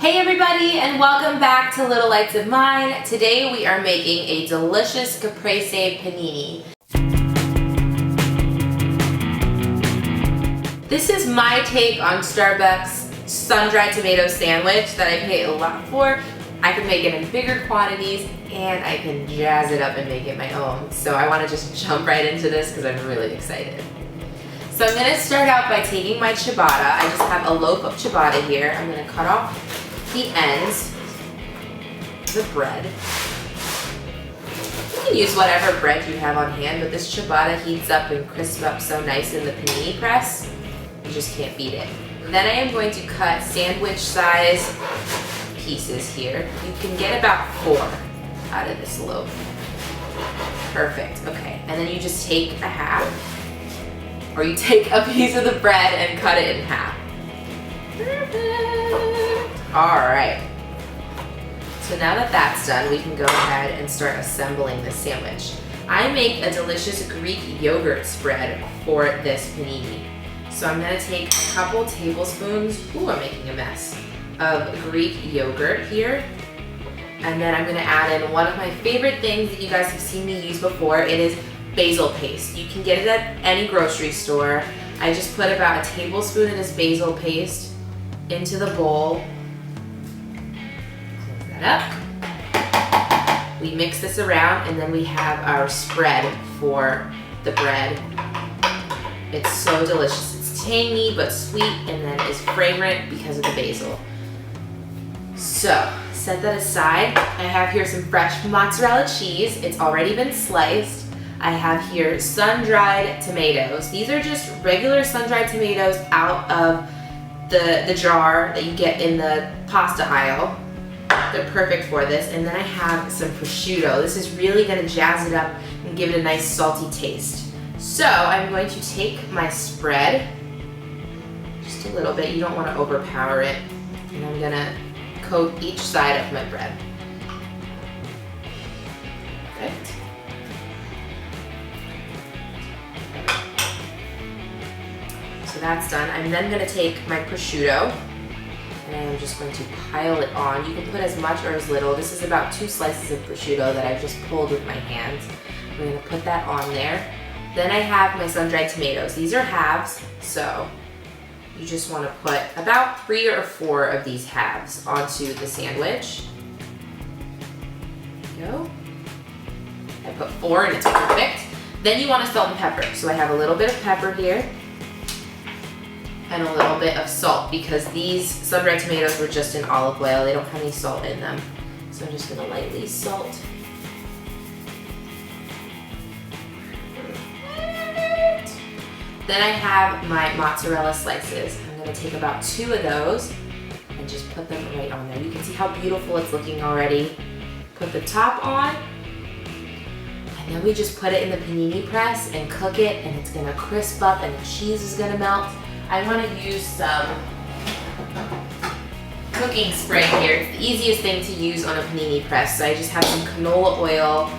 Hey everybody, and welcome back to Little Lights of Mine. Today we are making a delicious caprese panini. This is my take on Starbucks sun-dried tomato sandwich that I pay a lot for. I can make it in bigger quantities and I can jazz it up and make it my own. So I want to just jump right into this because I'm really excited. So I'm going to start out by taking my ciabatta. I just have a loaf of ciabatta here. I'm going to cut off the ends, the bread. You can use whatever bread you have on hand, but this ciabatta heats up and crisps up so nice in the panini press, you just can't beat it. And then I am going to cut sandwich size pieces here. You can get about 4 out of this loaf. Perfect, okay. And then you just take a half, or you take a piece of the bread and cut it in half. Perfect. All right, so now that that's done, we can go ahead and start assembling the sandwich. I make a delicious Greek yogurt spread for this panini. So I'm gonna take a couple tablespoons, ooh, I'm making a mess, of Greek yogurt here. And then I'm gonna add in one of my favorite things that you guys have seen me use before. It is basil paste. You can get it at any grocery store. I just put about a tablespoon of this basil paste into the bowl. Up. We mix this around and then we have our spread for the bread. It's so delicious. It's tangy but sweet and then is fragrant because of the basil. So set that aside. I have here some fresh mozzarella cheese. It's already been sliced. I have here sun-dried tomatoes. These are just regular sun-dried tomatoes out of the jar that you get in the pasta aisle. They're perfect for this. And then I have some prosciutto. This is really gonna jazz it up and give it a nice salty taste. So I'm going to take my spread, just a little bit, you don't wanna overpower it, and I'm gonna coat each side of my bread. Perfect. So that's done. I'm then gonna take my prosciutto, and I'm just going to pile it on. You can put as much or as little. This is about 2 slices of prosciutto that I've just pulled with my hands. I'm gonna put that on there. Then I have my sun-dried tomatoes. These are halves, so you just wanna put about 3 or 4 of these halves onto the sandwich. There you go. I put 4 and it's perfect. Then you wanna salt and pepper. So I have a little bit of pepper here, and a little bit of salt because these sun-dried tomatoes were just in olive oil. They don't have any salt in them. So I'm just gonna lightly salt. Then I have my mozzarella slices. I'm gonna take about 2 of those and just put them right on there. You can see how beautiful it's looking already. Put the top on, and then we just put it in the panini press and cook it, and it's gonna crisp up and the cheese is gonna melt. I want to use some cooking spray here. It's the easiest thing to use on a panini press. So I just have some canola oil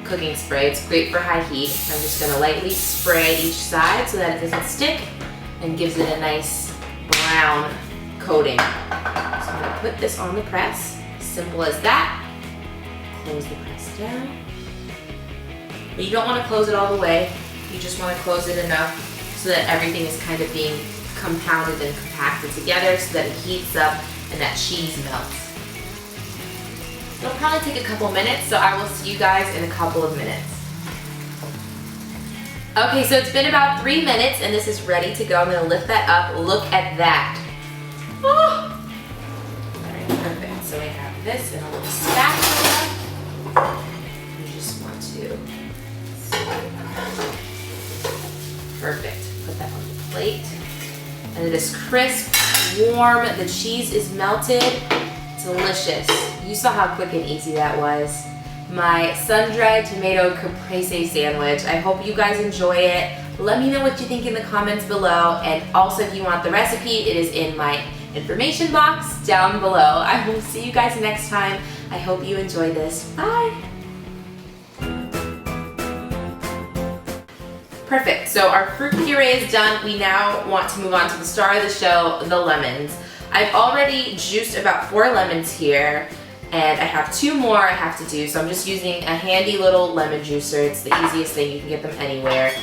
cooking spray. It's great for high heat. I'm just going to lightly spray each side so that it doesn't stick and gives it a nice brown coating. So I'm going to put this on the press. Simple as that. Close the press down. But you don't want to close it all the way. You just want to close it enough so that everything is kind of being compounded and compacted together so that it heats up and that cheese melts. It'll probably take a couple minutes, so I will see you guys in a couple of minutes. Okay, so it's been about 3 minutes and this is ready to go. I'm gonna lift that up. Look at that. Oh! All right, perfect. So I have this in a little spatula. You just want to, perfect. Put that on the plate. And it is crisp, warm, the cheese is melted, delicious. You saw how quick and easy that was. My sun-dried tomato caprese sandwich. I hope you guys enjoy it. Let me know what you think in the comments below. And also if you want the recipe, it is in my information box down below. I will see you guys next time. I hope you enjoy this. Bye. Perfect, so our fruit puree is done. We now want to move on to the star of the show, the lemons. I've already juiced about 4 lemons here, and I have 2 more I have to do, so I'm just using a handy little lemon juicer. It's the easiest thing, you can get them anywhere.